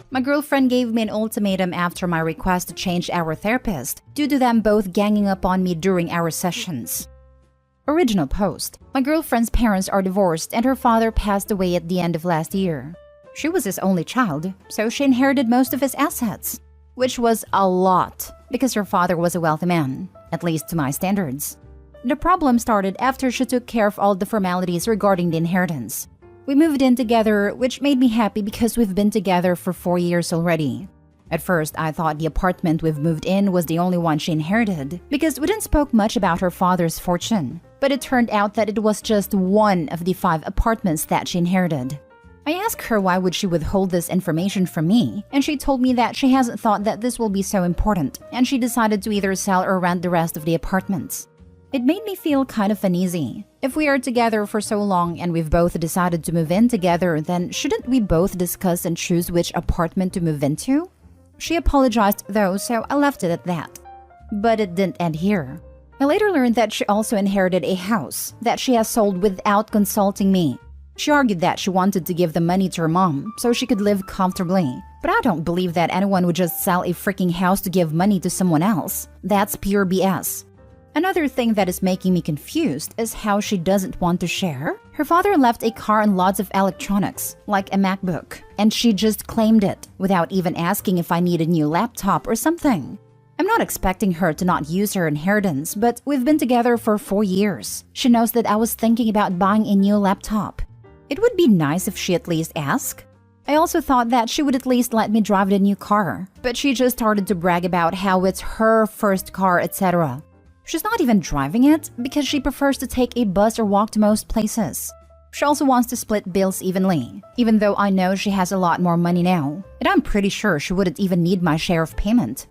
My girlfriend gave me an ultimatum after my request to change our therapist due to them both ganging up on me during our sessions. Original post. My girlfriend's parents are divorced and her father passed away at the end of last year. She was his only child, so she inherited most of his assets, which was a lot because her father was a wealthy man, at least to my standards. The problem started after she took care of all the formalities regarding the inheritance. We moved in together, which made me happy because we've been together for 4 years already. At first, I thought the apartment we've moved in was the only one she inherited because we didn't spoke much about her father's fortune. But it turned out that it was just one of the 5 apartments that she inherited. I asked her why would she withhold this information from me, and she told me that she hasn't thought that this will be so important, and she decided to either sell or rent the rest of the apartments. It made me feel kind of uneasy. If we are together for so long and we've both decided to move in together, then shouldn't we both discuss and choose which apartment to move into? She apologized though, so I left it at that. But it didn't end here. I later learned that she also inherited a house that she has sold without consulting me. She argued that she wanted to give the money to her mom so she could live comfortably. But I don't believe that anyone would just sell a freaking house to give money to someone else. That's pure BS. Another thing that is making me confused is how she doesn't want to share. Her father left a car and lots of electronics, like a MacBook, and she just claimed it without even asking if I need a new laptop or something. I'm not expecting her to not use her inheritance, but we've been together for 4 years. She knows that I was thinking about buying a new laptop. It would be nice if she at least asked. I also thought that she would at least let me drive the new car, but she just started to brag about how it's her first car, etc. She's not even driving it because she prefers to take a bus or walk to most places. She also wants to split bills evenly, even though I know she has a lot more money now, and I'm pretty sure she wouldn't even need my share of payment.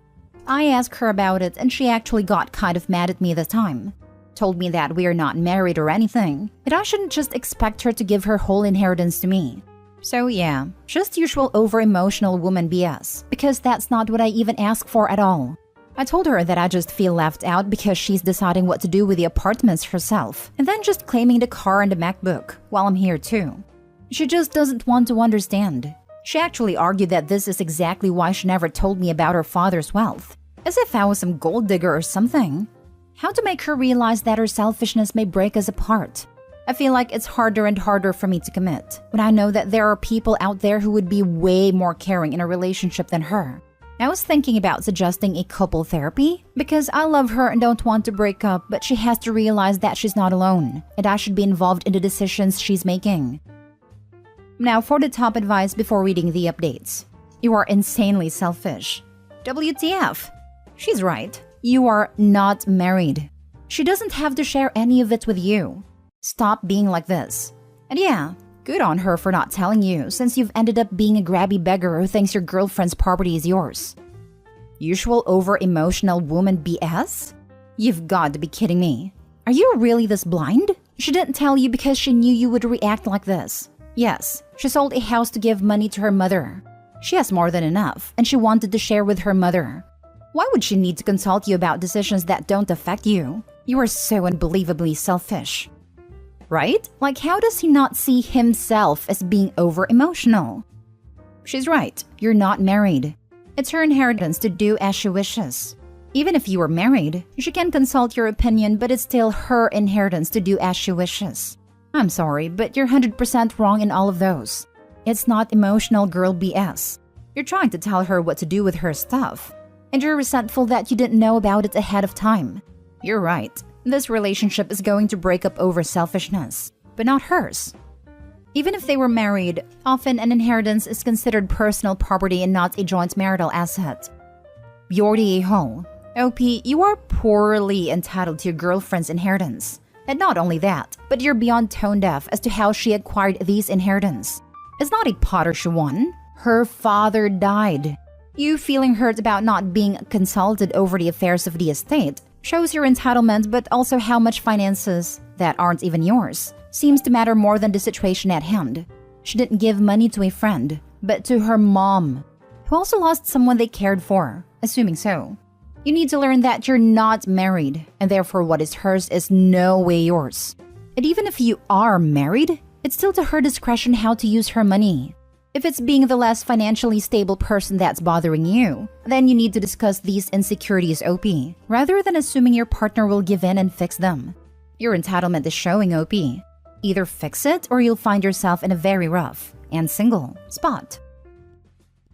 I asked her about it and she actually got kind of mad at me this time. Told me that we are not married or anything, and I shouldn't just expect her to give her whole inheritance to me. So yeah, just usual over-emotional woman BS, because that's not what I even asked for at all. I told her that I just feel left out because she's deciding what to do with the apartments herself, and then just claiming the car and the MacBook while I'm here too. She just doesn't want to understand. She actually argued that this is exactly why she never told me about her father's wealth, as if I was some gold digger or something. How to make her realize that her selfishness may break us apart. I feel like it's harder and harder for me to commit when I know that there are people out there who would be way more caring in a relationship than her. I was thinking about suggesting a couple therapy because I love her and don't want to break up, but she has to realize that she's not alone and I should be involved in the decisions she's making. Now for the top advice before reading the updates. You are insanely selfish. WTF? She's right. You are not married. She doesn't have to share any of it with you. Stop being like this. And yeah, good on her for not telling you, since you've ended up being a grabby beggar who thinks your girlfriend's property is yours. Usual over-emotional woman BS? You've got to be kidding me. Are you really this blind? She didn't tell you because she knew you would react like this. Yes, she sold a house to give money to her mother. She has more than enough, and she wanted to share with her mother. Why would she need to consult you about decisions that don't affect you? You are so unbelievably selfish. Right? Like, how does he not see himself as being over-emotional? She's right. You're not married. It's her inheritance to do as she wishes. Even if you were married, she can consult your opinion, but it's still her inheritance to do as she wishes. I'm sorry, but you're 100% wrong in all of those. It's not emotional girl BS. You're trying to tell her what to do with her stuff. And you're resentful that you didn't know about it ahead of time. You're right. This relationship is going to break up over selfishness, but not hers. Even if they were married, often an inheritance is considered personal property and not a joint marital asset. You're the a-hole. OP, you are poorly entitled to your girlfriend's inheritance. And not only that, but you're beyond tone deaf as to how she acquired these inheritance. It's not a Potter she won. Her father died. You feeling hurt about not being consulted over the affairs of the estate shows your entitlement, but also how much finances, that aren't even yours, seems to matter more than the situation at hand. She didn't give money to a friend, but to her mom, who also lost someone they cared for, assuming so. You need to learn that you're not married, and therefore what is hers is no way yours. And even if you are married, it's still to her discretion how to use her money. If it's being the less financially stable person that's bothering you, then you need to discuss these insecurities OP, rather than assuming your partner will give in and fix them. Your entitlement is showing OP. Either fix it or you'll find yourself in a very rough and single spot.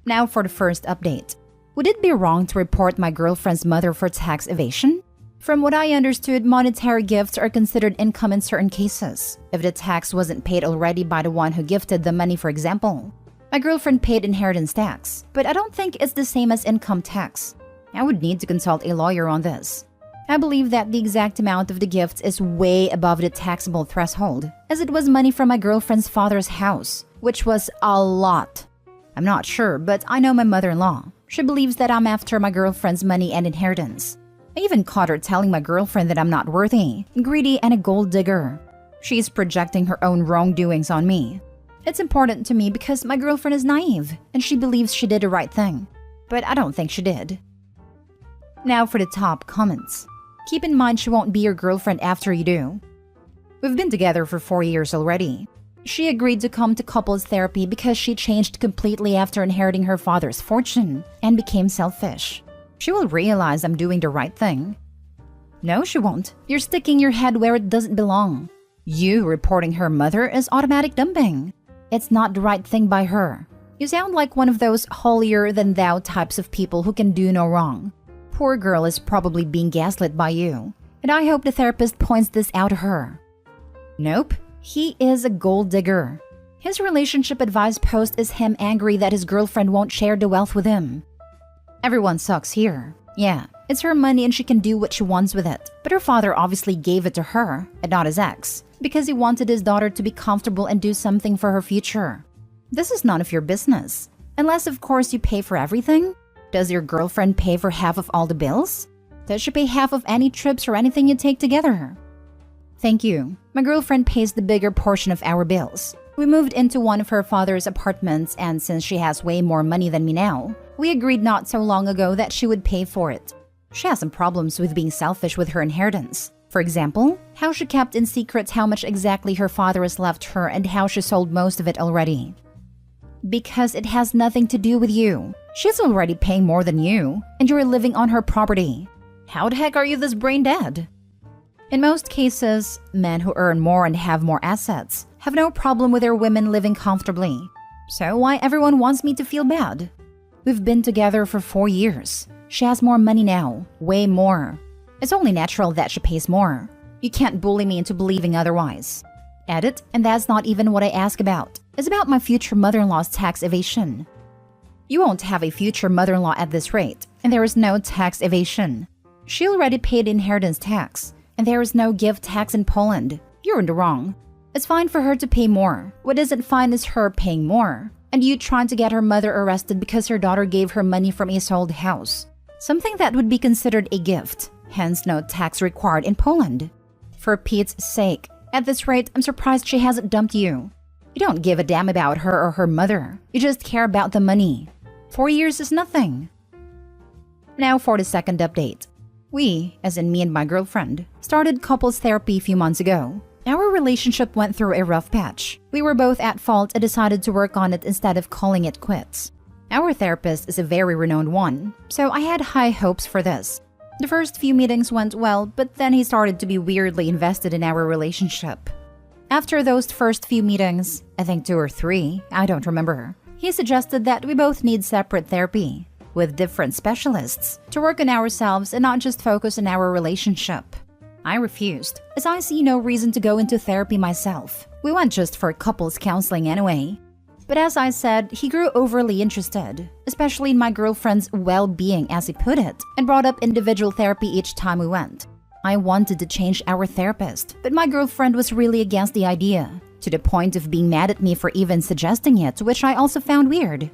Now for the first update. Would it be wrong to report my girlfriend's mother for tax evasion? From what I understood, monetary gifts are considered income in certain cases, if the tax wasn't paid already by the one who gifted the money, for example. My girlfriend paid inheritance tax, but I don't think it's the same as income tax. I would need to consult a lawyer on this. I believe that the exact amount of the gifts is way above the taxable threshold, as it was money from my girlfriend's father's house, which was a lot. I'm not sure, but I know my mother-in-law. She believes that I'm after my girlfriend's money and inheritance. I even caught her telling my girlfriend that I'm not worthy, greedy, and a gold digger. She's projecting her own wrongdoings on me. It's important to me because my girlfriend is naive, and she believes she did the right thing. But I don't think she did. Now for the top comments. Keep in mind she won't be your girlfriend after you do. We've been together for 4 years already. She agreed to come to couples therapy because she changed completely after inheriting her father's fortune and became selfish. She will realize I'm doing the right thing. No, she won't. You're sticking your head where it doesn't belong. You reporting her mother is automatic dumping. It's not the right thing by her. You sound like one of those holier-than-thou types of people who can do no wrong. Poor girl is probably being gaslit by you, and I hope the therapist points this out to her. Nope, he is a gold digger. His relationship advice post is him angry that his girlfriend won't share the wealth with him. Everyone sucks here. Yeah, it's her money and she can do what she wants with it. But her father obviously gave it to her, and not his ex, because he wanted his daughter to be comfortable and do something for her future. This is none of your business. Unless, of course, you pay for everything. Does your girlfriend pay for half of all the bills? Does she pay half of any trips or anything you take together? Thank you. My girlfriend pays the bigger portion of our bills. We moved into one of her father's apartments, and since she has way more money than me now, we agreed not so long ago that she would pay for it. She has some problems with being selfish with her inheritance. For example, how she kept in secret how much exactly her father has left her and how she sold most of it already. Because it has nothing to do with you. She's already paying more than you, and you're living on her property. How the heck are you this brain dead? In most cases, men who earn more and have more assets have no problem with their women living comfortably. So why everyone wants me to feel bad? We've been together for 4 years. She has more money now, way more. It's only natural that she pays more. You can't bully me into believing otherwise. Edit, and that's not even what I ask about. It's about my future mother-in-law's tax evasion. You won't have a future mother-in-law at this rate, and there is no tax evasion. She already paid inheritance tax, and there is no gift tax in Poland. You're in the wrong. It's fine for her to pay more. What isn't fine is her paying more, and you trying to get her mother arrested because her daughter gave her money from a sold house. Something that would be considered a gift, hence no tax required in Poland. For Pete's sake, at this rate, I'm surprised she hasn't dumped you. You don't give a damn about her or her mother. You just care about the money. 4 years is nothing. Now for the second update. We, as in me and my girlfriend, started couples therapy a few months ago. Our relationship went through a rough patch. We were both at fault and decided to work on it instead of calling it quits. Our therapist is a very renowned one, so I had high hopes for this. The first few meetings went well, but then he started to be weirdly invested in our relationship. After those first few meetings, I think 2 or 3, I don't remember, he suggested that we both need separate therapy, with different specialists, to work on ourselves and not just focus on our relationship. I refused, as I see no reason to go into therapy myself. We went just for couples counseling anyway. But as I said, he grew overly interested, especially in my girlfriend's well-being, as he put it, and brought up individual therapy each time we went. I wanted to change our therapist, but my girlfriend was really against the idea, to the point of being mad at me for even suggesting it, which I also found weird.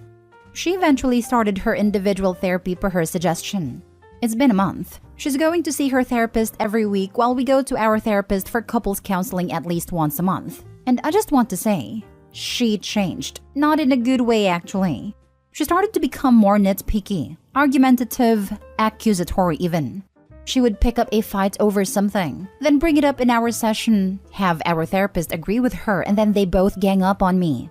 She eventually started her individual therapy per her suggestion. It's been a month. She's going to see her therapist every week while we go to our therapist for couples counseling at least once a month. And I just want to say, she changed. Not in a good way, actually. She started to become more nitpicky, argumentative, accusatory even. She would pick up a fight over something, then bring it up in our session, have our therapist agree with her, and then they both gang up on me.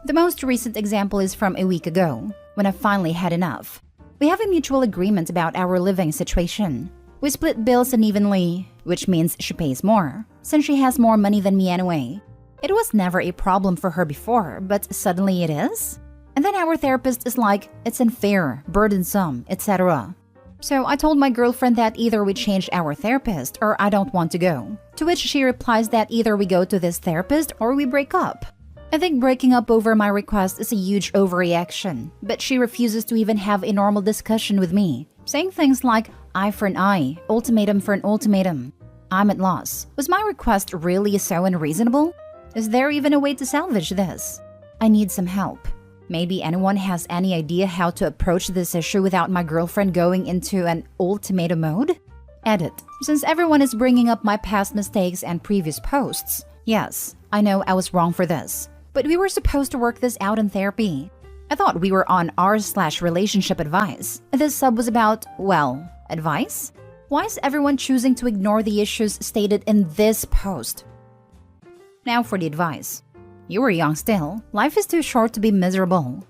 The most recent example is from a week ago, when I finally had enough. We have a mutual agreement about our living situation. We split bills unevenly, which means she pays more, since she has more money than me anyway. It was never a problem for her before, but suddenly it is? And then our therapist is like, it's unfair, burdensome, etc. So I told my girlfriend that either we change our therapist or I don't want to go. To which she replies that either we go to this therapist or we break up. I think breaking up over my request is a huge overreaction, but she refuses to even have a normal discussion with me, saying things like, eye for an eye, ultimatum for an ultimatum. I'm at loss. Was my request really so unreasonable? Is there even a way to salvage this? I need some help. Maybe anyone has any idea how to approach this issue without my girlfriend going into an ultimatum mode? Edit. Since everyone is bringing up my past mistakes and previous posts, yes, I know I was wrong for this, but we were supposed to work this out in therapy. I thought we were on r/relationship advice. This sub was about, well, advice? Why is everyone choosing to ignore the issues stated in this post? Now for the advice. You were young still. Life is too short to be miserable.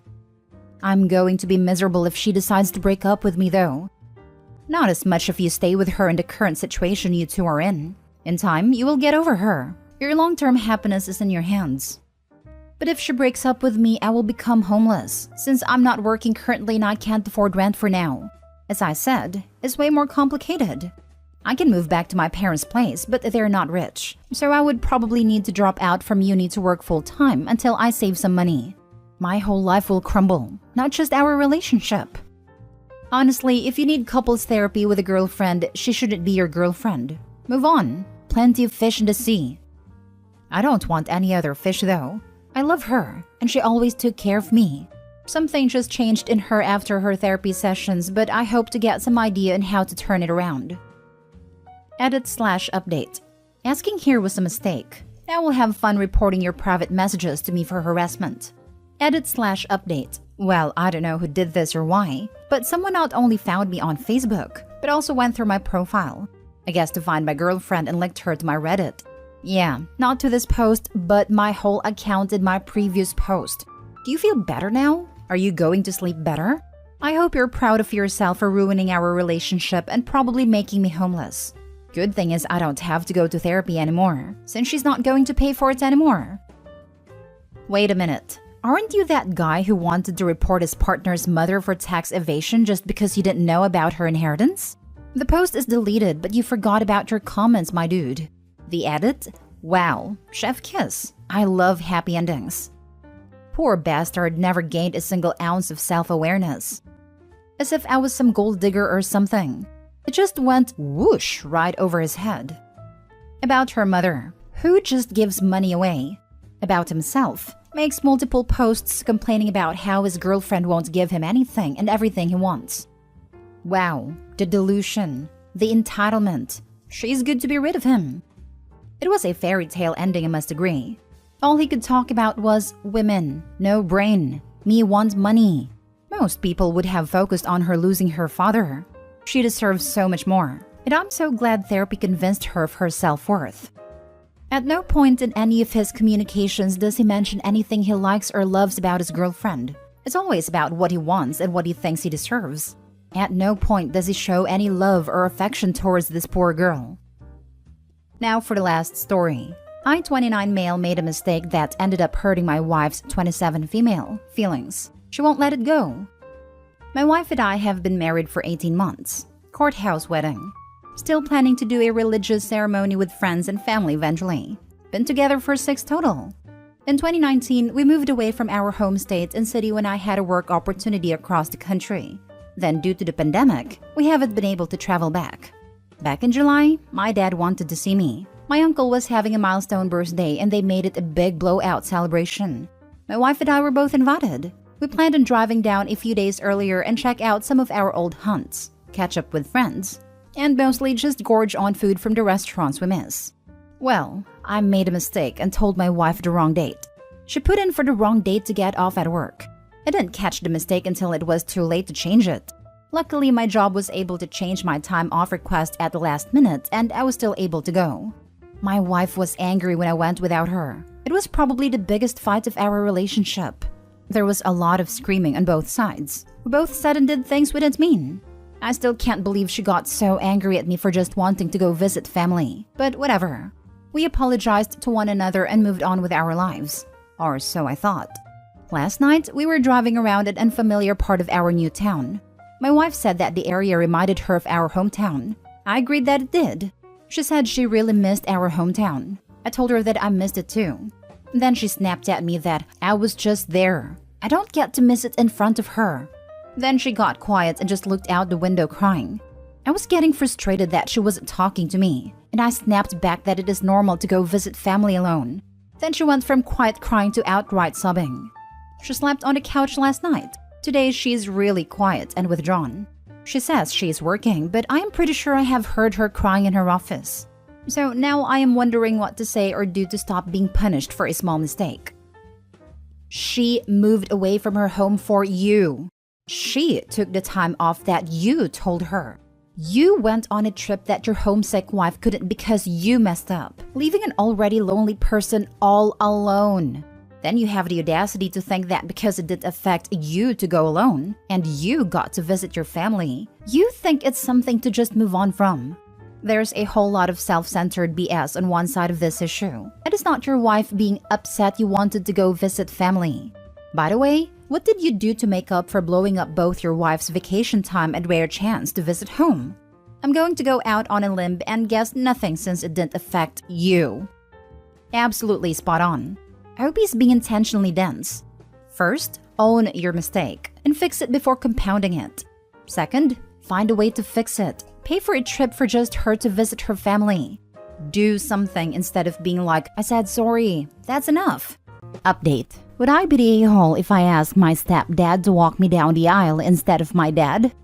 I'm going to be miserable if she decides to break up with me though. Not as much if you stay with her in the current situation you two are in. In time, you will get over her. Your long-term happiness is in your hands. But if she breaks up with me, I will become homeless, since I'm not working currently and I can't afford rent for now. As I said, it's way more complicated. I can move back to my parents' place, but they're not rich, so I would probably need to drop out from uni to work full-time until I save some money. My whole life will crumble, not just our relationship. Honestly, if you need couples therapy with a girlfriend, she shouldn't be your girlfriend. Move on. Plenty of fish in the sea. I don't want any other fish though. I love her, and she always took care of me. Something just changed in her after her therapy sessions, but I hope to get some idea on how to turn it around. Edit/update. Asking here was a mistake. Now we'll have fun reporting your private messages to me for harassment. Edit/update. Well, I don't know who did this or why, but someone not only found me on Facebook, but also went through my profile. I guess to find my girlfriend and linked her to my Reddit. Yeah, not to this post, but my whole account in my previous post. Do you feel better now? Are you going to sleep better? I hope you're proud of yourself for ruining our relationship and probably making me homeless. Good thing is I don't have to go to therapy anymore, since she's not going to pay for it anymore. Wait a minute. Aren't you that guy who wanted to report his partner's mother for tax evasion just because you didn't know about her inheritance? The post is deleted, but you forgot about your comments, my dude. The edit? Wow, chef kiss. I love happy endings. Poor bastard never gained a single ounce of self-awareness. As if I was some gold digger or something. It just went whoosh right over his head. About her mother, who just gives money away. About himself, makes multiple posts complaining about how his girlfriend won't give him anything and everything he wants. Wow, the delusion, the entitlement. She's good to be rid of him. It was a fairy tale ending, I must agree. All he could talk about was women, no brain, me want money. Most people would have focused on her losing her father. She deserves so much more, and I'm so glad therapy convinced her of her self-worth. At no point in any of his communications does he mention anything he likes or loves about his girlfriend. It's always about what he wants and what he thinks he deserves. At no point does he show any love or affection towards this poor girl. Now for the last story. I, 29 male, made a mistake that ended up hurting my wife's 27 female feelings. She won't let it go. My wife and I have been married for 18 months. Courthouse wedding. Still planning to do a religious ceremony with friends and family eventually. Been together for 6 total. In 2019, we moved away from our home state and city when I had a work opportunity across the country. Then due to the pandemic, we haven't been able to travel back. Back in July, my dad wanted to see me. My uncle was having a milestone birthday and they made it a big blowout celebration. My wife and I were both invited. We planned on driving down a few days earlier and check out some of our old hunts, catch up with friends, and mostly just gorge on food from the restaurants we miss. Well, I made a mistake and told my wife the wrong date. She put in for the wrong date to get off at work. I didn't catch the mistake until it was too late to change it. Luckily, my job was able to change my time off request at the last minute and I was still able to go. My wife was angry when I went without her. It was probably the biggest fight of our relationship. There was a lot of screaming on both sides. We both said and did things we didn't mean. I still can't believe she got so angry at me for just wanting to go visit family. But whatever. We apologized to one another and moved on with our lives. Or so I thought. Last night, we were driving around an unfamiliar part of our new town. My wife said that the area reminded her of our hometown. I agreed that it did. She said she really missed our hometown. I told her that I missed it too. Then she snapped at me that I was just there. I don't get to miss it in front of her. Then she got quiet and just looked out the window crying. I was getting frustrated that she wasn't talking to me, and I snapped back that it is normal to go visit family alone. Then she went from quiet crying to outright sobbing. She slept on the couch last night. Today she's really quiet and withdrawn. She says she's working, but I am pretty sure I have heard her crying in her office. So now I am wondering what to say or do to stop being punished for a small mistake. She moved away from her home for you. She took the time off that you told her. You went on a trip that your homesick wife couldn't because you messed up, leaving an already lonely person all alone. Then you have the audacity to think that because it didn't affect you to go alone, and you got to visit your family, you think it's something to just move on from. There's a whole lot of self-centered BS on one side of this issue. It is not your wife being upset you wanted to go visit family. By the way, what did you do to make up for blowing up both your wife's vacation time and rare chance to visit home? I'm going to go out on a limb and guess nothing since it didn't affect you. Absolutely spot on. I hope he's being intentionally dense. First, own your mistake and fix it before compounding it. Second, find a way to fix it. Pay for a trip for just her to visit her family. Do something instead of being like, I said sorry, that's enough. Update. Would I be the a-hole if I asked my stepdad to walk me down the aisle instead of my dad?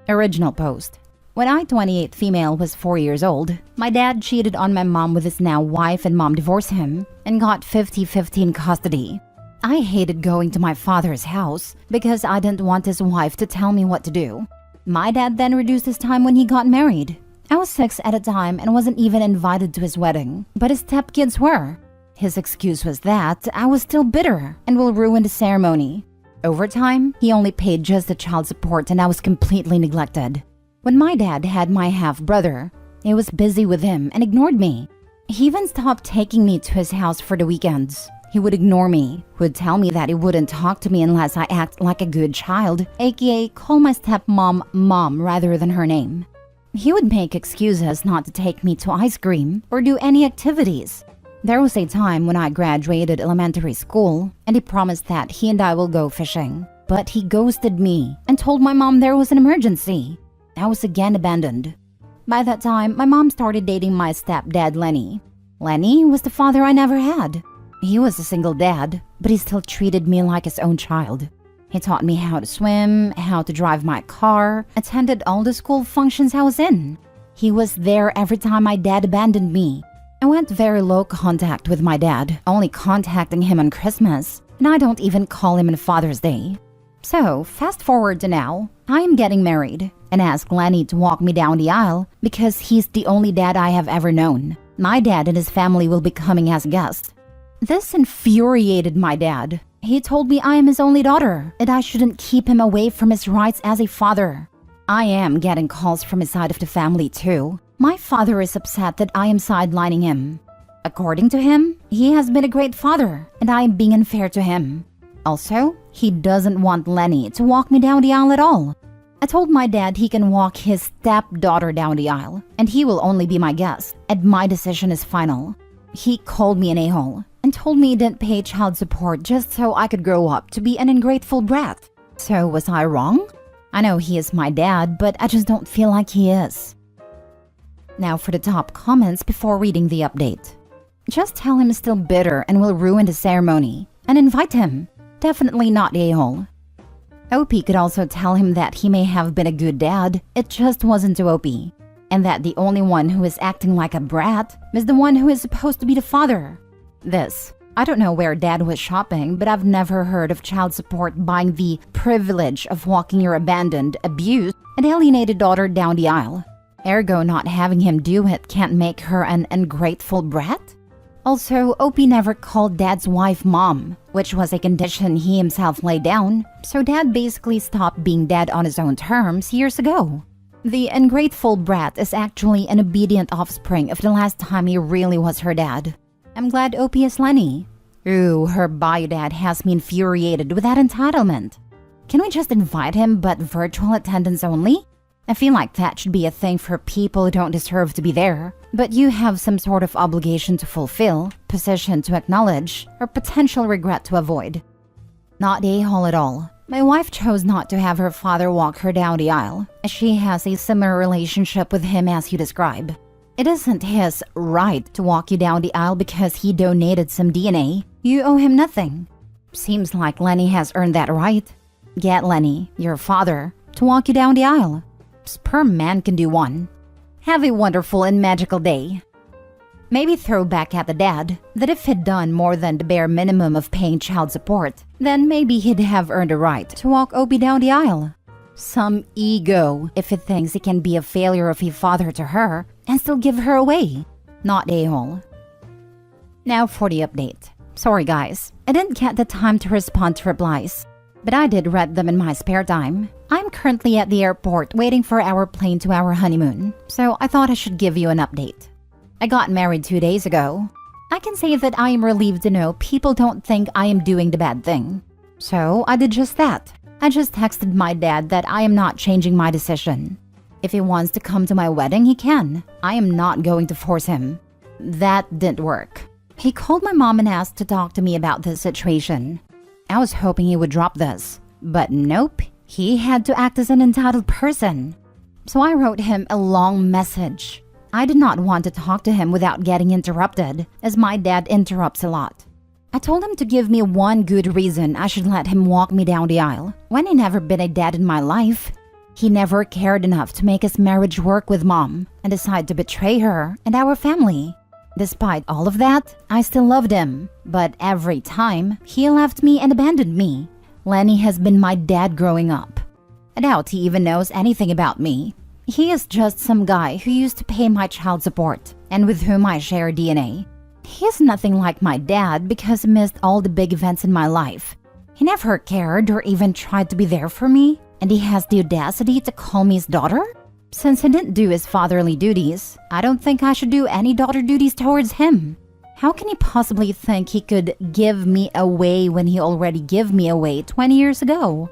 Original post. When I, 28 female, was 4 years old, my dad cheated on my mom with his now wife and mom divorced him and got 50-50 in custody. I hated going to my father's house because I didn't want his wife to tell me what to do. My dad then reduced his time when he got married. I was 6 at a time and wasn't even invited to his wedding, but his stepkids were. His excuse was that I was still bitter and will ruin the ceremony. Over time, he only paid just the child support and I was completely neglected. When my dad had my half-brother, he was busy with him and ignored me. He even stopped taking me to his house for the weekends. He would ignore me, would tell me that he wouldn't talk to me unless I act like a good child, aka call my stepmom mom rather than her name. He would make excuses not to take me to ice cream or do any activities. There was a time when I graduated elementary school and he promised that he and I will go fishing. But he ghosted me and told my mom there was an emergency. I was again abandoned. By that time, my mom started dating my stepdad, Lenny. Lenny was the father I never had. He was a single dad, but he still treated me like his own child. He taught me how to swim, how to drive my car, attended all the school functions I was in. He was there every time my dad abandoned me. I went very low contact with my dad, only contacting him on Christmas, and I don't even call him on Father's Day. So, fast forward to now, I am getting married and ask Lenny to walk me down the aisle because he's the only dad I have ever known. My dad and his family will be coming as guests. This infuriated my dad. He told me I am his only daughter and I shouldn't keep him away from his rights as a father. I am getting calls from his side of the family too. My father is upset that I am sidelining him. According to him, he has been a great father and I am being unfair to him. Also, he doesn't want Lenny to walk me down the aisle at all. I told my dad he can walk his stepdaughter down the aisle and he will only be my guest and my decision is final. He called me an a-hole and told me he didn't pay child support just so I could grow up to be an ungrateful brat. So was I wrong? I know he is my dad, but I just don't feel like he is. Now for the top comments before reading the update. Just tell him he's still bitter and will ruin the ceremony, and invite him. Definitely not a-hole. OP could also tell him that he may have been a good dad, it just wasn't to OP. And that the only one who is acting like a brat is the one who is supposed to be the father. I don't know where dad was shopping, but I've never heard of child support buying the privilege of walking your abandoned, abused, and alienated daughter down the aisle. Ergo, not having him do it can't make her an ungrateful brat? Also, Opie never called Dad's wife Mom, which was a condition he himself laid down, so Dad basically stopped being Dad on his own terms years ago. The ungrateful brat is actually an obedient offspring of the last time he really was her dad. I'm glad Opie is Lenny. Ooh, her bio dad has me infuriated with that entitlement. Can we just invite him but virtual attendance only? I feel like that should be a thing for people who don't deserve to be there, but you have some sort of obligation to fulfill, position to acknowledge, or potential regret to avoid. Not a-hole at all. My wife chose not to have her father walk her down the aisle, as she has a similar relationship with him as you describe. It isn't his right to walk you down the aisle because he donated some DNA. You owe him nothing. Seems like Lenny has earned that right. Get Lenny, your father, to walk you down the aisle. Sperm man can do one. Have a wonderful and magical day. Maybe throw back at the dad that if he'd done more than the bare minimum of paying child support, then maybe he'd have earned a right to walk Opie down the aisle. Some ego if he thinks he can be a failure of a father to her and still give her away. Not a-hole. Now for the update. Sorry guys, I didn't get the time to respond to replies, but I did read them in my spare time. I'm currently at the airport waiting for our plane to our honeymoon, so I thought I should give you an update. I got married 2 days ago. I can say that I am relieved to know people don't think I am doing the bad thing. So I did just that. I just texted my dad that I am not changing my decision. If he wants to come to my wedding, he can. I am not going to force him. That didn't work. He called my mom and asked to talk to me about this situation. I was hoping he would drop this, but nope. He had to act as an entitled person. So I wrote him a long message. I did not want to talk to him without getting interrupted, as my dad interrupts a lot. I told him to give me one good reason I should let him walk me down the aisle, when he never been a dad in my life. He never cared enough to make his marriage work with Mom and decide to betray her and our family. Despite all of that, I still loved him, but every time, he left me and abandoned me. Lenny has been my dad growing up. I doubt he even knows anything about me. He is just some guy who used to pay my child support and with whom I share DNA. He is nothing like my dad because he missed all the big events in my life. He never cared or even tried to be there for me, and he has the audacity to call me his daughter? Since he didn't do his fatherly duties, I don't think I should do any daughter duties towards him. How can he possibly think he could give me away when he already gave me away 20 years ago?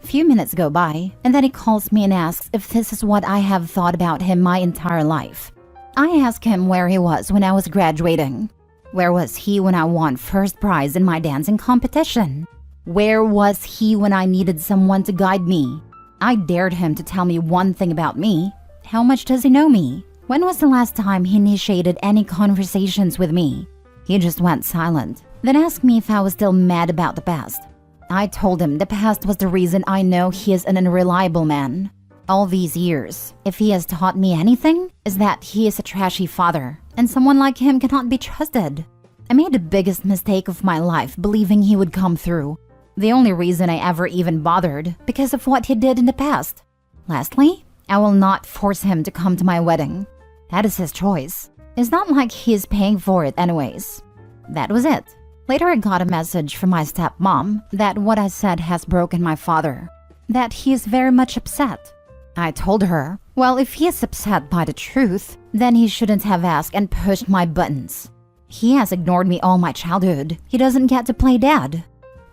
A few minutes go by, and then he calls me and asks if this is what I have thought about him my entire life. I ask him where he was when I was graduating. Where was he when I won first prize in my dancing competition? Where was he when I needed someone to guide me? I dared him to tell me one thing about me. How much does he know me? When was the last time he initiated any conversations with me? He just went silent, then asked me if I was still mad about the past. I told him the past was the reason I know he is an unreliable man. All these years, if he has taught me anything, is that he is a trashy father, and someone like him cannot be trusted. I made the biggest mistake of my life believing he would come through. The only reason I ever even bothered, because of what he did in the past. Lastly, I will not force him to come to my wedding. That is his choice. It's not like he's paying for it anyways. That was it. Later I got a message from my stepmom that what I said has broken my father. That he is very much upset. I told her, well, if he is upset by the truth, then he shouldn't have asked and pushed my buttons. He has ignored me all my childhood. He doesn't get to play dad.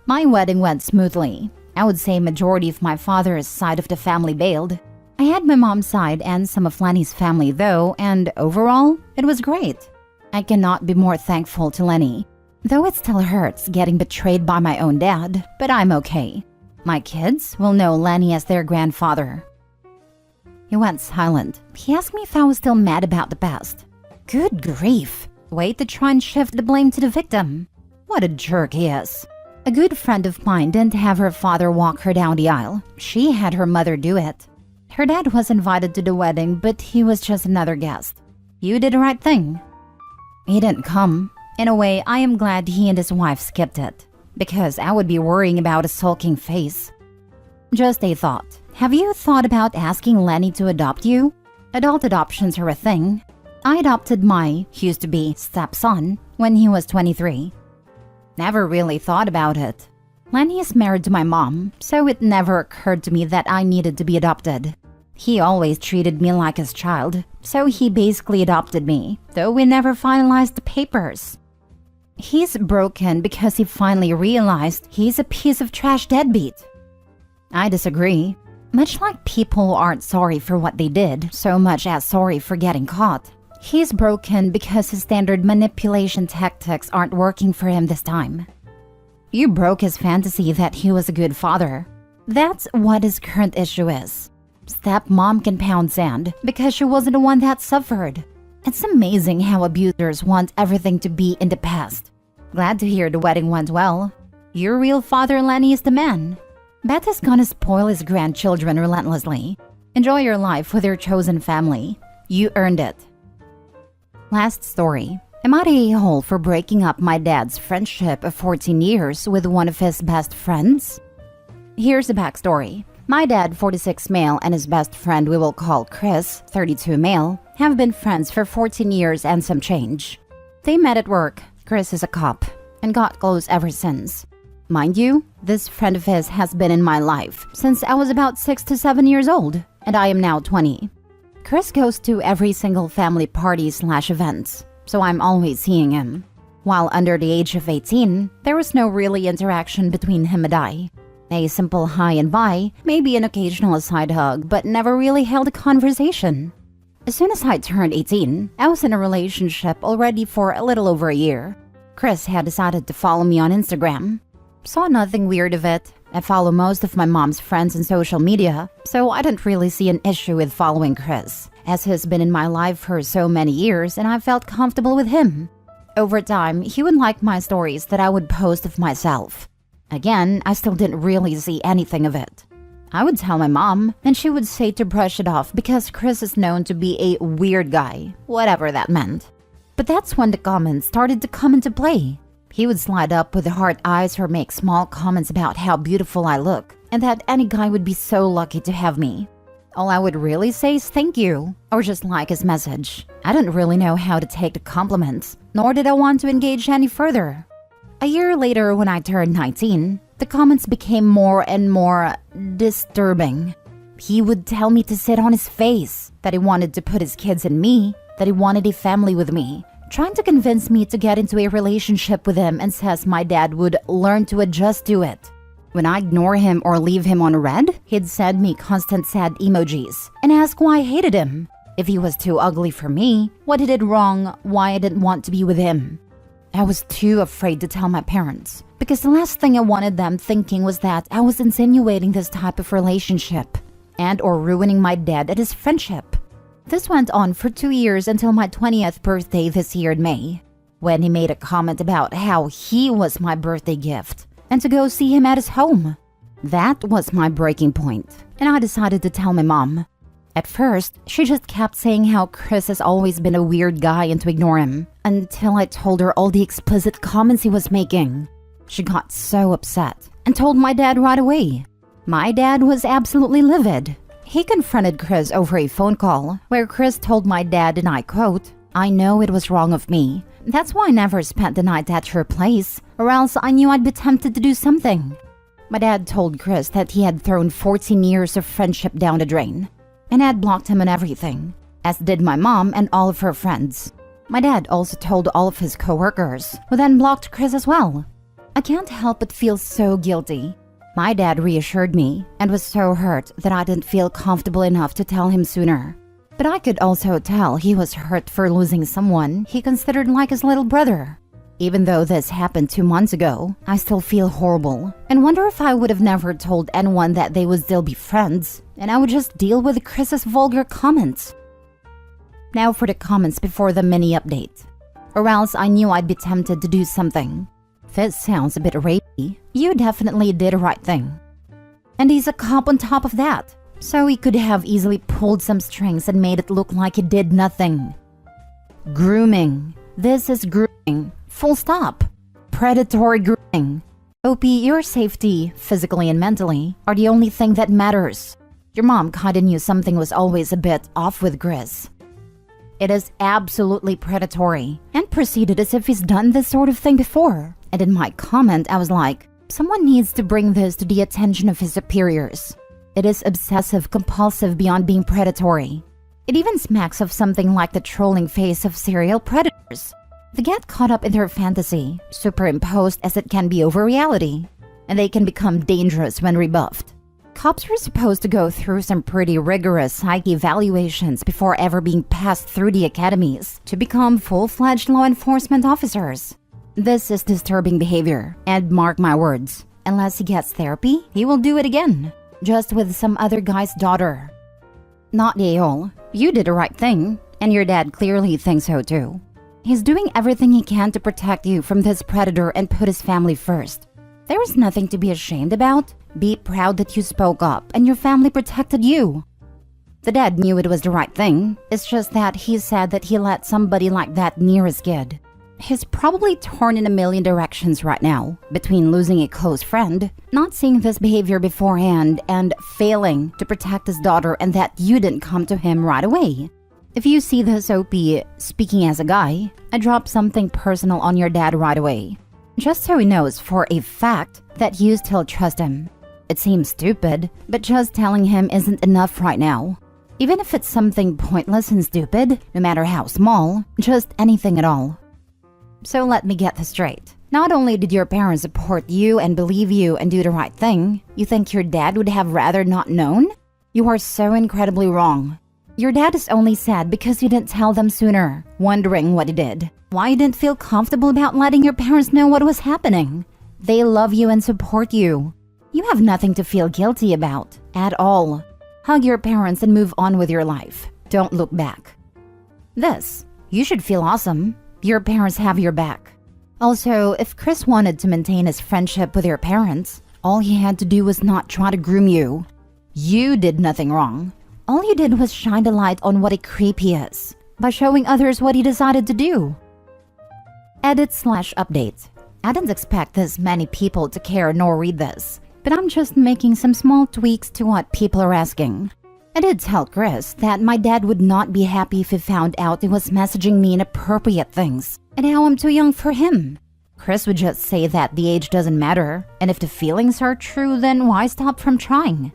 My wedding went smoothly. I would say majority of my father's side of the family bailed. I had my mom's side and some of Lenny's family though, and overall, it was great. I cannot be more thankful to Lenny. Though it still hurts getting betrayed by my own dad, but I'm okay. My kids will know Lenny as their grandfather. He went silent. He asked me if I was still mad about the past. Good grief. Wait to try and shift the blame to the victim. What a jerk he is. A good friend of mine didn't have her father walk her down the aisle. She had her mother do it. Her dad was invited to the wedding, but he was just another guest. You did the right thing. He didn't come. In a way, I am glad he and his wife skipped it, because I would be worrying about a sulking face. Just a thought. Have you thought about asking Lenny to adopt you? Adult adoptions are a thing. I adopted my used-to-be stepson when he was 23. Never really thought about it. Lenny is married to my mom, so it never occurred to me that I needed to be adopted. He always treated me like his child, so he basically adopted me, though we never finalized the papers. He's broken because he finally realized he's a piece of trash deadbeat. I disagree. Much like people aren't sorry for what they did so much as sorry for getting caught. He's broken because his standard manipulation tactics aren't working for him this time. You broke his fantasy that he was a good father. That's what his current issue is. Stepmom can pound sand because she wasn't the one that suffered. It's amazing how abusers want everything to be in the past. Glad to hear the wedding went well. Your real father, Lenny, is the man. Bet is gonna spoil his grandchildren relentlessly. Enjoy your life with your chosen family. You earned it. Last story. Am I the a-hole for breaking up my dad's friendship of 14 years with one of his best friends? Here's the backstory. My dad, 46 male, and his best friend we will call Chris, 32 male, have been friends for 14 years and some change. They met at work. Chris is a cop, and got close ever since. Mind you, this friend of his has been in my life since I was about 6 to 7 years old, and I am now 20. Chris goes to every single family party/events, so I'm always seeing him. While under the age of 18, there was no really interaction between him and I. A simple hi and bye, maybe an occasional side hug, but never really held a conversation. As soon as I turned 18, I was in a relationship already for a little over a year. Chris had decided to follow me on Instagram. Saw nothing weird of it. I follow most of my mom's friends on social media, so I didn't really see an issue with following Chris, as he's been in my life for so many years and I felt comfortable with him. Over time, he would like my stories that I would post of myself. Again, I still didn't really see anything of it. I would tell my mom, and she would say to brush it off because Chris is known to be a weird guy, whatever that meant. But that's when the comments started to come into play. He would slide up with the heart eyes or make small comments about how beautiful I look, and that any guy would be so lucky to have me. All I would really say is thank you, or just like his message. I didn't really know how to take the compliments, nor did I want to engage any further. A year later, when I turned 19, the comments became more and more disturbing. He would tell me to sit on his face, that he wanted to put his kids in me, that he wanted a family with me, trying to convince me to get into a relationship with him, and says my dad would learn to adjust to it. When I ignore him or leave him on red, he'd send me constant sad emojis and ask why I hated him. If he was too ugly for me, what he did wrong, why I didn't want to be with him. I was too afraid to tell my parents, because the last thing I wanted them thinking was that I was insinuating this type of relationship and or ruining my dad and his friendship. This went on for 2 years until my 20th birthday this year in May, when he made a comment about how he was my birthday gift and to go see him at his home. That was my breaking point, and I decided to tell my mom. At first, she just kept saying how Chris has always been a weird guy and to ignore him, until I told her all the explicit comments he was making. She got so upset and told my dad right away. My dad was absolutely livid. He confronted Chris over a phone call where Chris told my dad, and I quote, "I know it was wrong of me. That's why I never spent the night at your place, or else I knew I'd be tempted to do something." My dad told Chris that he had thrown 14 years of friendship down the drain and had blocked him on everything, as did my mom and all of her friends. My dad also told all of his coworkers, who then blocked Chris as well. I can't help but feel so guilty. My dad reassured me and was so hurt that I didn't feel comfortable enough to tell him sooner. But I could also tell he was hurt for losing someone he considered like his little brother. Even though this happened 2 months ago, I still feel horrible and wonder if I would have never told anyone that they would still be friends and I would just deal with Chris's vulgar comments. Now for the comments before the mini update. Or else I knew I'd be tempted to do something. This sounds a bit rapey. You definitely did the right thing. And he's a cop on top of that, so he could have easily pulled some strings and made it look like he did nothing. Grooming. This is grooming. Full stop. Predatory grooming. OP, your safety, physically and mentally, are the only thing that matters. Your mom kinda knew something was always a bit off with Chris. It is absolutely predatory, and proceeded as if he's done this sort of thing before. And in my comment, I was like, someone needs to bring this to the attention of his superiors. It is obsessive compulsive beyond being predatory. It even smacks of something like the trolling face of serial predators. They get caught up in their fantasy, superimposed as it can be over reality, and they can become dangerous when rebuffed. Cops are supposed to go through some pretty rigorous psych evaluations before ever being passed through the academies to become full-fledged law enforcement officers. This is disturbing behavior, and mark my words, unless he gets therapy, he will do it again, just with some other guy's daughter. Not Yale, you did the right thing, and your dad clearly thinks so too. He's doing everything he can to protect you from this predator and put his family first. There is nothing to be ashamed about. Be proud that you spoke up and your family protected you. The dad knew it was the right thing. It's just that he said that he let somebody like that near his kid. He's probably torn in a million directions right now, between losing a close friend, not seeing this behavior beforehand, and failing to protect his daughter, and that you didn't come to him right away. If you see this OP, speaking as a guy, I drop something personal on your dad right away, just so he knows for a fact that you still trust him. It seems stupid, but just telling him isn't enough right now. Even if it's something pointless and stupid, no matter how small, just anything at all. So let me get this straight. Not only did your parents support you and believe you and do the right thing, you think your dad would have rather not known? You are so incredibly wrong. Your dad is only sad because you didn't tell them sooner, wondering what he did. Why you didn't feel comfortable about letting your parents know what was happening. They love you and support you. You have nothing to feel guilty about, at all. Hug your parents and move on with your life. Don't look back. This, you should feel awesome. Your parents have your back. Also, if Chris wanted to maintain his friendship with your parents, all he had to do was not try to groom you. You did nothing wrong. All you did was shine the light on what a creep he is, by showing others what he decided to do. Edit/update. I didn't expect this many people to care nor read this, but I'm just making some small tweaks to what people are asking. I did tell Chris that my dad would not be happy if he found out he was messaging me inappropriate things, and how I'm too young for him. Chris would just say that the age doesn't matter, and if the feelings are true, then why stop from trying?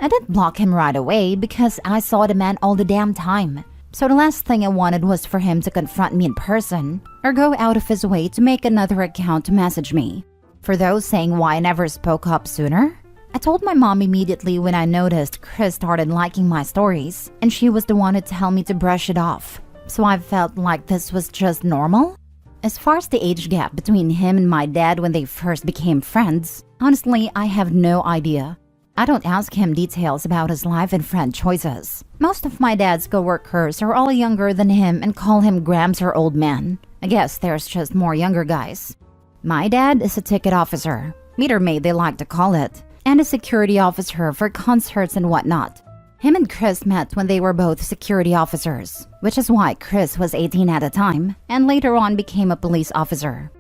I didn't block him right away because I saw the man all the damn time. So the last thing I wanted was for him to confront me in person or go out of his way to make another account to message me. For those saying why I never spoke up sooner, I told my mom immediately when I noticed Chris started liking my stories, and she was the one to tell me to brush it off. So I felt like this was just normal. As far as the age gap between him and my dad when they first became friends, honestly, I have no idea. I don't ask him details about his life and friend choices. Most of my dad's co-workers are all younger than him and call him Grams or old man. I guess there's just more younger guys. My dad is a ticket officer, meter maid they like to call it, and a security officer for concerts and whatnot. Him and Chris met when they were both security officers, which is why Chris was 18 at the time and later on became a police officer.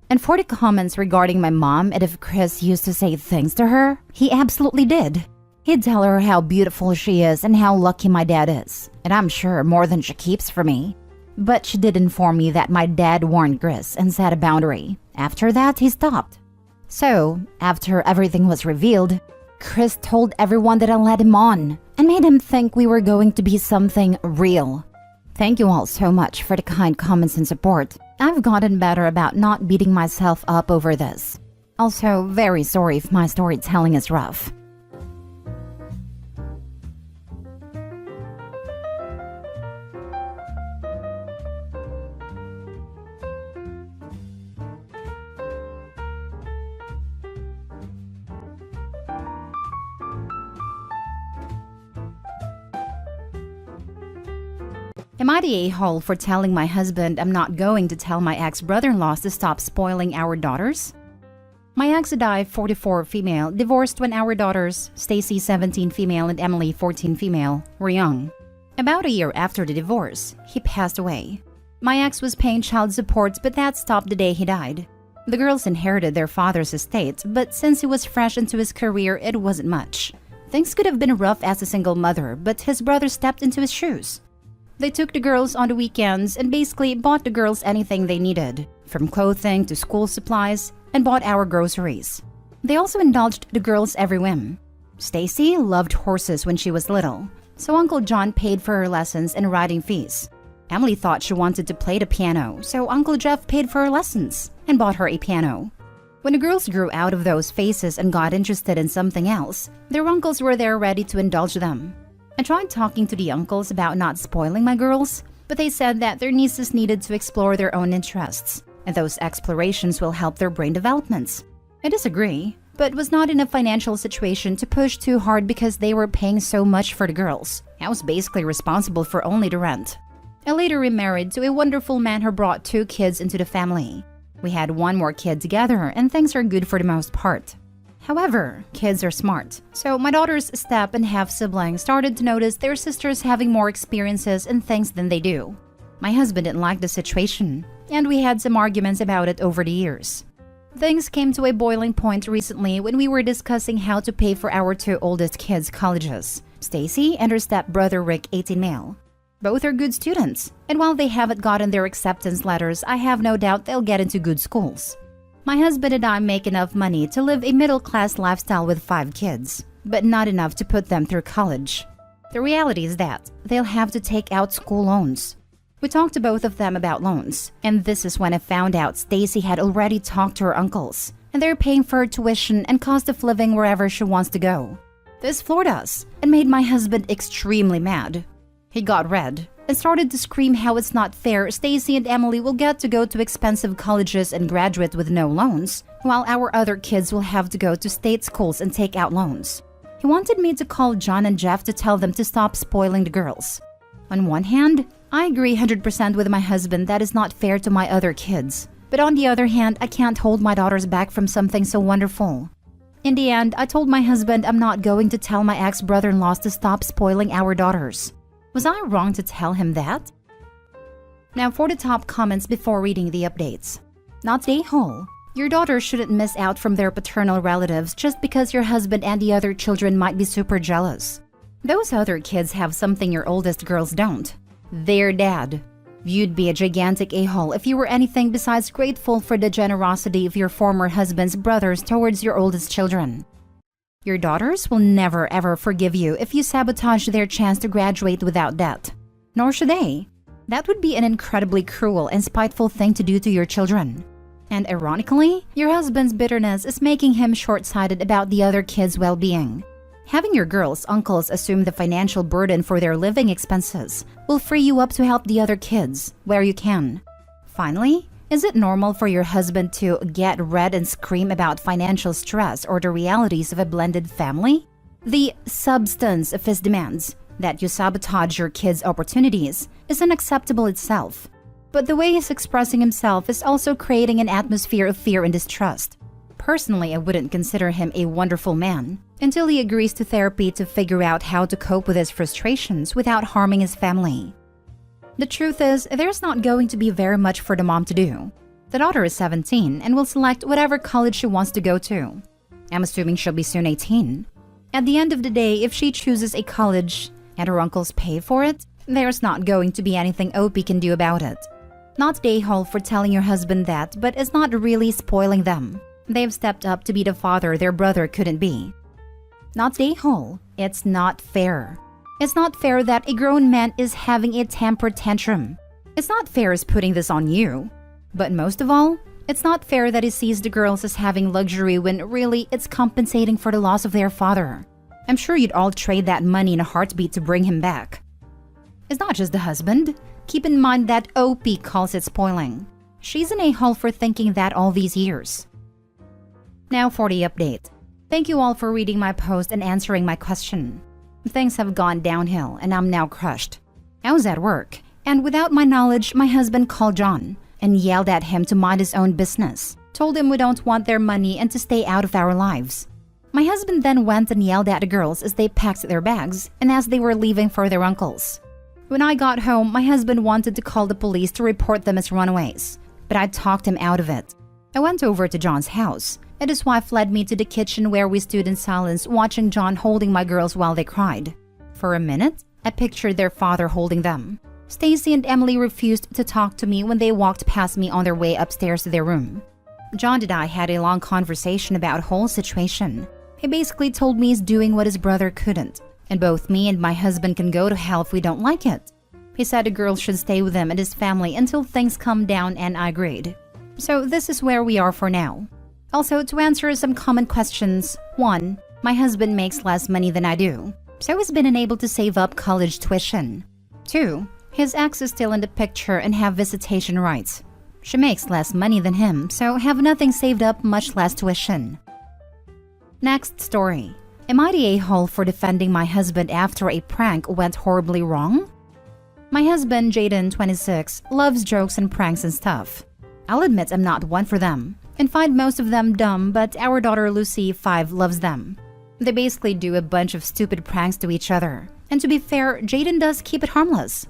And for the comments regarding my mom and if Chris used to say things to her, he absolutely did. He'd tell her how beautiful she is and how lucky my dad is, and I'm sure more than she keeps for me. But she did inform me that my dad warned Chris and set a boundary. After that, he stopped. So, after everything was revealed, Chris told everyone that I led him on and made him think we were going to be something real. Thank you all so much for the kind comments and support. I've gotten better about not beating myself up over this. Also, very sorry if my storytelling is rough. Am I the a-hole for telling my husband I'm not going to tell my ex-brother-in-law to stop spoiling our daughters? My ex-Adai, 44 female, divorced when our daughters, Stacy 17 female and Emily 14 female, were young. About a year after the divorce, he passed away. My ex was paying child support, but that stopped the day he died. The girls inherited their father's estate, but since he was fresh into his career, it wasn't much. Things could have been rough as a single mother, but his brother stepped into his shoes. They took the girls on the weekends and basically bought the girls anything they needed, from clothing to school supplies, and bought our groceries. They also indulged the girls' every whim. Stacy loved horses when she was little, so Uncle John paid for her lessons and riding fees. Emily thought she wanted to play the piano, so Uncle Jeff paid for her lessons and bought her a piano. When the girls grew out of those phases and got interested in something else, their uncles were there ready to indulge them. I tried talking to the uncles about not spoiling my girls, but they said that their nieces needed to explore their own interests, and those explorations will help their brain developments. I disagree, but was not in a financial situation to push too hard because they were paying so much for the girls. I was basically responsible for only the rent. I later remarried to a wonderful man who brought 2 kids into the family. We had 1 more kid together, and things are good for the most part. However, kids are smart, so my daughter's step and half-sibling started to notice their sisters having more experiences in things than they do. My husband didn't like the situation, and we had some arguments about it over the years. Things came to a boiling point recently when we were discussing how to pay for our 2 oldest kids' colleges, Stacy and her stepbrother Rick, 18 male. Both are good students, and while they haven't gotten their acceptance letters, I have no doubt they'll get into good schools. My husband and I make enough money to live a middle-class lifestyle with 5 kids, but not enough to put them through college. The reality is that they'll have to take out school loans. We talked to both of them about loans, and this is when I found out Stacy had already talked to her uncles, and they're paying for her tuition and cost of living wherever she wants to go. This floored us and made my husband extremely mad. He got red and started to scream how it's not fair Stacy and Emily will get to go to expensive colleges and graduate with no loans, while our other kids will have to go to state schools and take out loans. He wanted me to call John and Jeff to tell them to stop spoiling the girls. On one hand, I agree 100% with my husband that is not fair to my other kids. But on the other hand, I can't hold my daughters back from something so wonderful. In the end, I told my husband I'm not going to tell my ex-brother-in-laws to stop spoiling our daughters. Was I wrong to tell him that? Now for the top comments before reading the updates. Not a-hole. Your daughters shouldn't miss out from their paternal relatives just because your husband and the other children might be super jealous. Those other kids have something your oldest girls don't. Their dad. You'd be a gigantic a-hole if you were anything besides grateful for the generosity of your former husband's brothers towards your oldest children. Your daughters will never ever forgive you if you sabotage their chance to graduate without debt. Nor should they. That would be an incredibly cruel and spiteful thing to do to your children. And ironically, your husband's bitterness is making him short-sighted about the other kids' well-being. Having your girls' uncles assume the financial burden for their living expenses will free you up to help the other kids where you can. Finally, is it normal for your husband to get red and scream about financial stress or the realities of a blended family? The substance of his demands, that you sabotage your kids' opportunities, is unacceptable itself. But the way he's expressing himself is also creating an atmosphere of fear and distrust. Personally, I wouldn't consider him a wonderful man until he agrees to therapy to figure out how to cope with his frustrations without harming his family. The truth is, there's not going to be very much for the mom to do. The daughter is 17 and will select whatever college she wants to go to. I'm assuming she'll be soon 18. At the end of the day, if she chooses a college and her uncles pay for it, there's not going to be anything OP can do about it. Not a-hole for telling your husband that, but it's not really spoiling them. They've stepped up to be the father their brother couldn't be. Not a-hole. It's not fair. It's not fair that a grown man is having a temper tantrum. It's not fair as putting this on you. But most of all, it's not fair that he sees the girls as having luxury when really it's compensating for the loss of their father. I'm sure you'd all trade that money in a heartbeat to bring him back. It's not just the husband. Keep in mind that OP calls it spoiling. She's an a-hole for thinking that all these years. Now for the update. Thank you all for reading my post and answering my question. Things have gone downhill and I'm now crushed. I was at work, and without my knowledge, my husband called John and yelled at him to mind his own business, told him we don't want their money and to stay out of our lives. My husband then went and yelled at the girls as they packed their bags and as they were leaving for their uncles. When I got home, my husband wanted to call the police to report them as runaways, but I talked him out of it. I went over to John's house, and his wife led me to the kitchen where we stood in silence watching John holding my girls while they cried. For a minute, I pictured their father holding them. Stacy and Emily refused to talk to me when they walked past me on their way upstairs to their room. John and I had a long conversation about the whole situation. He basically told me he's doing what his brother couldn't, and both me and my husband can go to hell if we don't like it. He said the girl should stay with him and his family until things calm down, and I agreed. So this is where we are for now. Also, to answer some common questions, 1. My husband makes less money than I do, so he's been unable to save up college tuition. 2. His ex is still in the picture and have visitation rights. She makes less money than him, so have nothing saved up, much less tuition. Next story. Am I the a-hole for defending my husband after a prank went horribly wrong? My husband, Jaden, 26, loves jokes and pranks and stuff. I'll admit I'm not one for them, and find most of them dumb, but our daughter Lucy, 5, loves them. They basically do a bunch of stupid pranks to each other, and to be fair, Jaden does keep it harmless.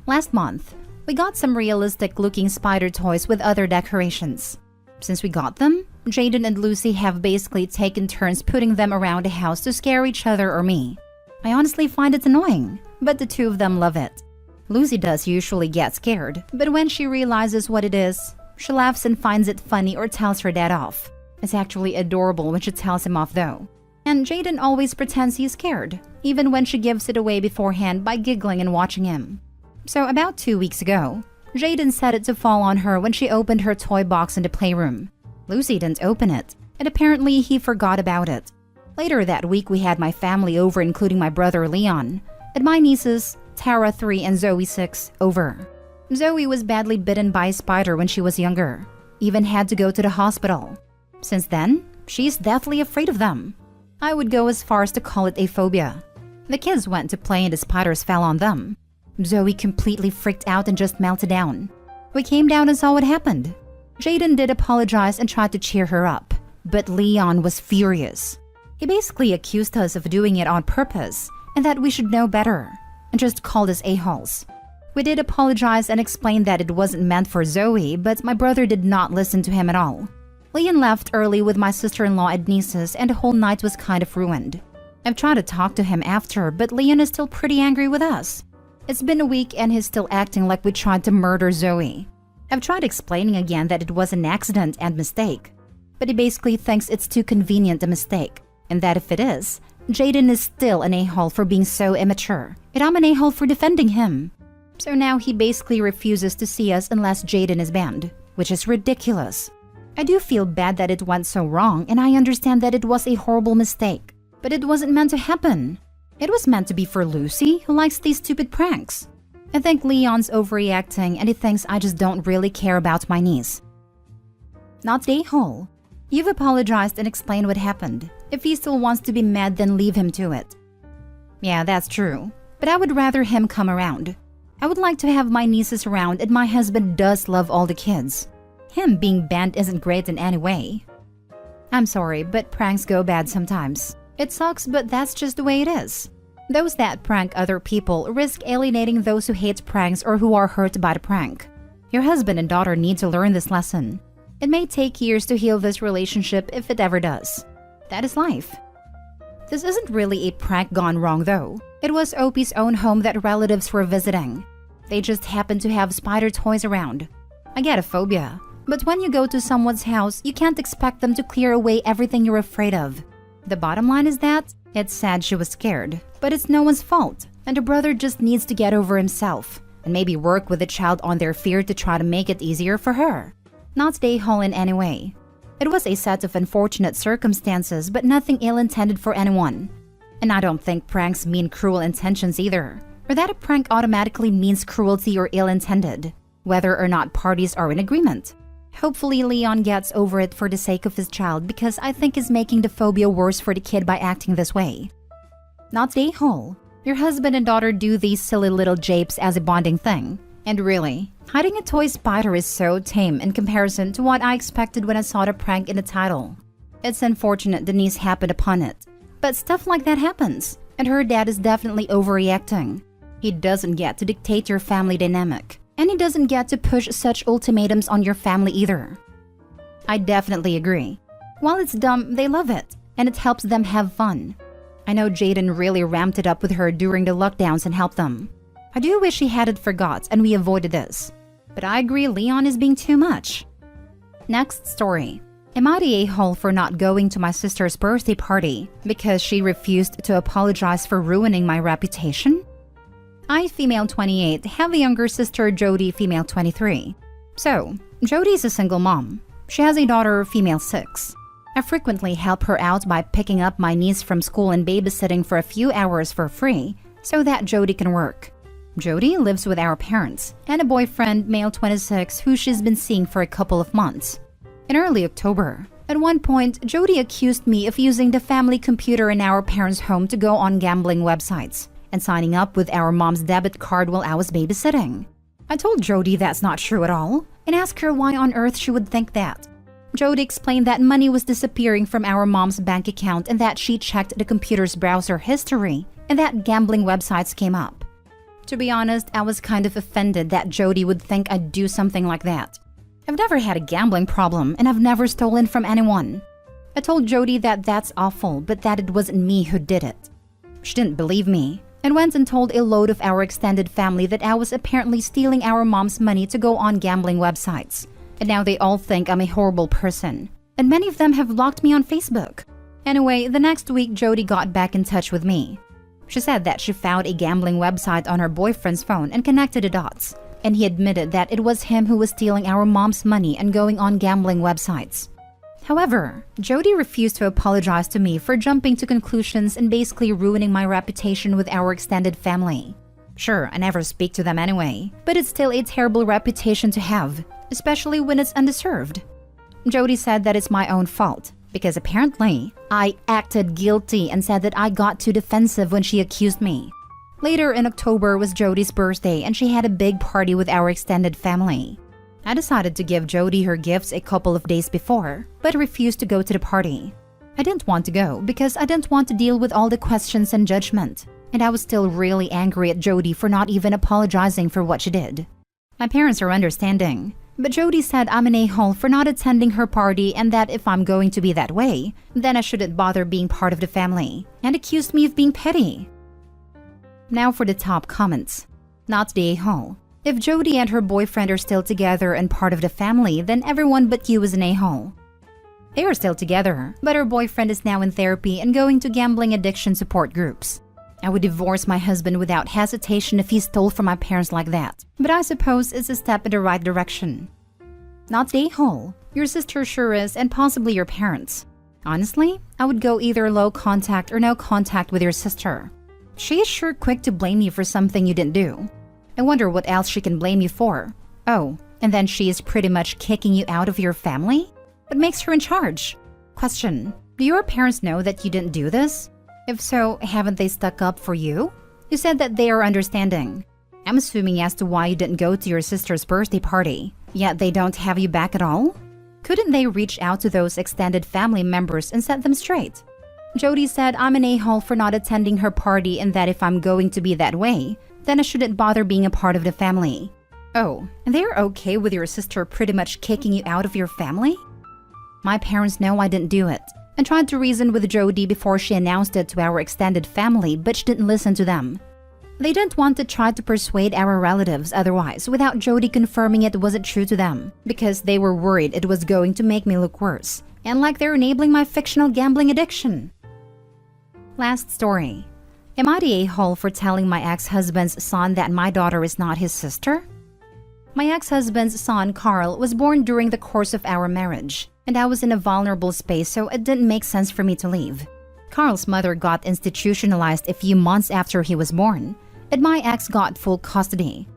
Last month, we got some realistic-looking spider toys with other decorations. Since we got them, Jaden and Lucy have basically taken turns putting them around the house to scare each other or me. I honestly find it annoying, but the two of them love it. Lucy does usually get scared, but when she realizes what it is, she laughs and finds it funny or tells her dad off. It's actually adorable when she tells him off though. And Jaden always pretends he's scared, even when she gives it away beforehand by giggling and watching him. So about 2 weeks ago, Jaden said it to fall on her when she opened her toy box in the playroom. Lucy didn't open it, and apparently he forgot about it. Later that week we had my family over, including my brother Leon, and my nieces, Tara 3 and Zoe 6, over. Zoe was badly bitten by a spider when she was younger, even had to go to the hospital. Since then, she's deathly afraid of them. I would go as far as to call it a phobia. The kids went to play and the spiders fell on them. Zoe completely freaked out and just melted down. We came down and saw what happened. Jaden did apologize and tried to cheer her up, but Leon was furious. He basically accused us of doing it on purpose and that we should know better, and just called us a-holes. We did apologize and explain that it wasn't meant for Zoe, but my brother did not listen to him at all. Leon left early with my sister-in-law and nieces, and the whole night was kind of ruined. I've tried to talk to him after, but Leon is still pretty angry with us. It's been a week and he's still acting like we tried to murder Zoe. I've tried explaining again that it was an accident and mistake, but he basically thinks it's too convenient a mistake, and that if it is, Jaden is still an a-hole for being so immature, and I'm an a-hole for defending him. So now he basically refuses to see us unless Jaden is banned, which is ridiculous. I do feel bad that it went so wrong, and I understand that it was a horrible mistake, but it wasn't meant to happen. It was meant to be for Lucy, who likes these stupid pranks. I think Leon's overreacting and he thinks I just don't really care about my niece. Not the a-hole. You've apologized and explained what happened. If he still wants to be mad, then leave him to it. Yeah, that's true, but I would rather him come around. I would like to have my nieces around, and my husband does love all the kids. Him being banned isn't great in any way. I'm sorry, but pranks go bad sometimes. It sucks, but that's just the way it is. Those that prank other people risk alienating those who hate pranks or who are hurt by the prank. Your husband and daughter need to learn this lesson. It may take years to heal this relationship if it ever does. That is life. This isn't really a prank gone wrong though. It was Opie's own home that relatives were visiting. They just happened to have spider toys around. I get a phobia, but when you go to someone's house, you can't expect them to clear away everything you're afraid of. The bottom line is that it's sad she was scared, but it's no one's fault, and the brother just needs to get over himself and maybe work with the child on their fear to try to make it easier for her. Not stay whole in any way. It was a set of unfortunate circumstances, but nothing ill-intended for anyone. And I don't think pranks mean cruel intentions either, or that a prank automatically means cruelty or ill-intended, whether or not parties are in agreement. Hopefully Leon gets over it for the sake of his child, because I think he's making the phobia worse for the kid by acting this way. Not the a-hole. Your husband and daughter do these silly little japes as a bonding thing. And really, hiding a toy spider is so tame in comparison to what I expected when I saw the prank in the title. It's unfortunate Denise happened upon it, but stuff like that happens, and her dad is definitely overreacting. He doesn't get to dictate your family dynamic, and he doesn't get to push such ultimatums on your family either. I definitely agree. While it's dumb, they love it, and it helps them have fun. I know Jaden really ramped it up with her during the lockdowns and helped them. I do wish he hadn't forgot and we avoided this. But I agree Leon is being too much. Next story. Am I the a-hole for not going to my sister's birthday party because she refused to apologize for ruining my reputation? I, female 28, have a younger sister, Jody, female 23. So, Jody's a single mom. She has a daughter, female 6. I frequently help her out by picking up my niece from school and babysitting for a few hours for free so that Jody can work. Jody lives with our parents and a boyfriend, male 26, who she's been seeing for a couple of months. In early October, at one point, Jody accused me of using the family computer in our parents' home to go on gambling websites and signing up with our mom's debit card while I was babysitting. I told Jody that's not true at all and asked her why on earth she would think that. Jody explained that money was disappearing from our mom's bank account and that she checked the computer's browser history and that gambling websites came up. To be honest, I was kind of offended that Jody would think I'd do something like that. I've never had a gambling problem and I've never stolen from anyone. I told Jody that that's awful, but that it wasn't me who did it. She didn't believe me and went and told a load of our extended family that I was apparently stealing our mom's money to go on gambling websites. And now they all think I'm a horrible person. And many of them have blocked me on Facebook. Anyway, the next week Jody got back in touch with me. She said that she found a gambling website on her boyfriend's phone and connected the dots. And he admitted that it was him who was stealing our mom's money and going on gambling websites. However, Jody refused to apologize to me for jumping to conclusions and basically ruining my reputation with our extended family. Sure, I never speak to them anyway, but it's still a terrible reputation to have, especially when it's undeserved. Jody said that it's my own fault, because apparently, I acted guilty and said that I got too defensive when she accused me. Later in October was Jody's birthday and she had a big party with our extended family. I decided to give Jody her gifts a couple of days before, but refused to go to the party. I didn't want to go because I didn't want to deal with all the questions and judgment, and I was still really angry at Jody for not even apologizing for what she did. My parents are understanding, but Jody said I'm an a-hole for not attending her party and that if I'm going to be that way, then I shouldn't bother being part of the family, and accused me of being petty. Now for the top comments. Not the a-hole. If Jody and her boyfriend are still together and part of the family, then everyone but you is an a-hole. They are still together, but her boyfriend is now in therapy and going to gambling addiction support groups. I would divorce my husband without hesitation if he stole from my parents like that, but I suppose it's a step in the right direction. Not the a-hole. Your sister sure is, and possibly your parents. Honestly, I would go either low contact or no contact with your sister. She is sure quick to blame you for something you didn't do. I wonder what else she can blame you for. Oh, and then she is pretty much kicking you out of your family? What makes her in charge? Question: do your parents know that you didn't do this? If so, haven't they stuck up for you? You said that they are understanding. I'm assuming as to why you didn't go to your sister's birthday party, yet they don't have you back at all? Couldn't they reach out to those extended family members and set them straight? Jody said I'm an a-hole for not attending her party and that if I'm going to be that way, then I shouldn't bother being a part of the family. Oh, and they're okay with your sister pretty much kicking you out of your family? My parents know I didn't do it. I tried to reason with Jody before she announced it to our extended family, but she didn't listen to them. They didn't want to try to persuade our relatives otherwise without Jody confirming it wasn't true to them, because they were worried it was going to make me look worse, and like they're enabling my fictional gambling addiction. Last story. Am I the a-hole for telling my ex-husband's son that my daughter is not his sister? My ex-husband's son, Carl, was born during the course of our marriage, and I was in a vulnerable space, so it didn't make sense for me to leave. Carl's mother got institutionalized a few months after he was born, and my ex got full custody.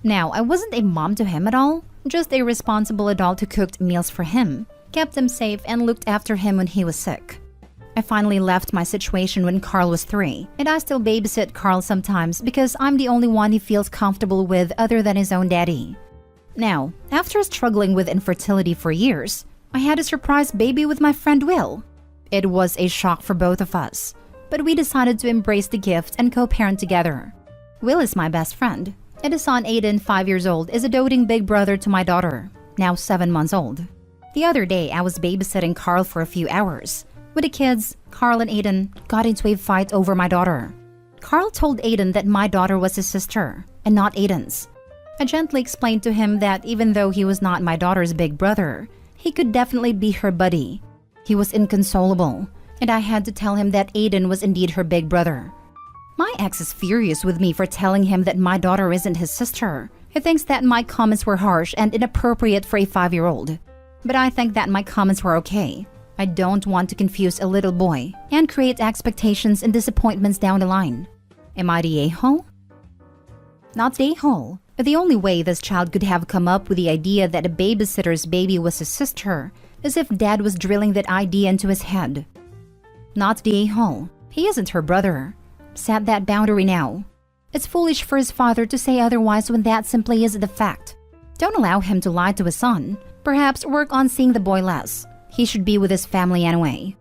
Now, I wasn't a mom to him at all, just a responsible adult who cooked meals for him, kept him safe, and looked after him when he was sick. I finally left my situation when Carl was 3, and I still babysit Carl sometimes because I'm the only one he feels comfortable with other than his own daddy. Now, after struggling with infertility for years, I had a surprise baby with my friend Will. It was a shock for both of us, but we decided to embrace the gift and co-parent together. Will is my best friend, and his son Aiden, 5 years old, is a doting big brother to my daughter, now 7 months old. The other day, I was babysitting Carl for a few hours. With the kids, Carl and Aiden got into a fight over my daughter. Carl told Aiden that my daughter was his sister and not Aiden's. I gently explained to him that even though he was not my daughter's big brother, he could definitely be her buddy. He was inconsolable, and I had to tell him that Aiden was indeed her big brother. My ex is furious with me for telling him that my daughter isn't his sister. He thinks that my comments were harsh and inappropriate for a 5-year-old. But I think that my comments were okay. I don't want to confuse a little boy and create expectations and disappointments down the line. Am I the a-hole? Not the a-hole. The only way this child could have come up with the idea that a babysitter's baby was his sister is if Dad was drilling that idea into his head. Not the a-hole. He isn't her brother. Set that boundary now. It's foolish for his father to say otherwise when that simply is the fact. Don't allow him to lie to his son. Perhaps work on seeing the boy less. He should be with his family anyway.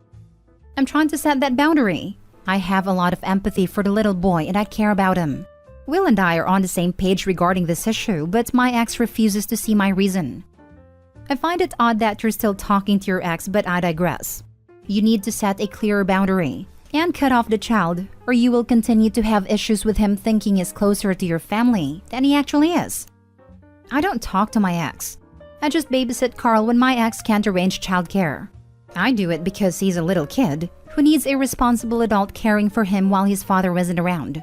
I'm trying to set that boundary. I have a lot of empathy for the little boy and I care about him. Will and I are on the same page regarding this issue, but my ex refuses to see my reason. I find it odd that you're still talking to your ex, but I digress. You need to set a clearer boundary and cut off the child, or you will continue to have issues with him thinking he's closer to your family than he actually is. I don't talk to my ex. I just babysit Carl when my ex can't arrange childcare. I do it because he's a little kid who needs a responsible adult caring for him while his father isn't around.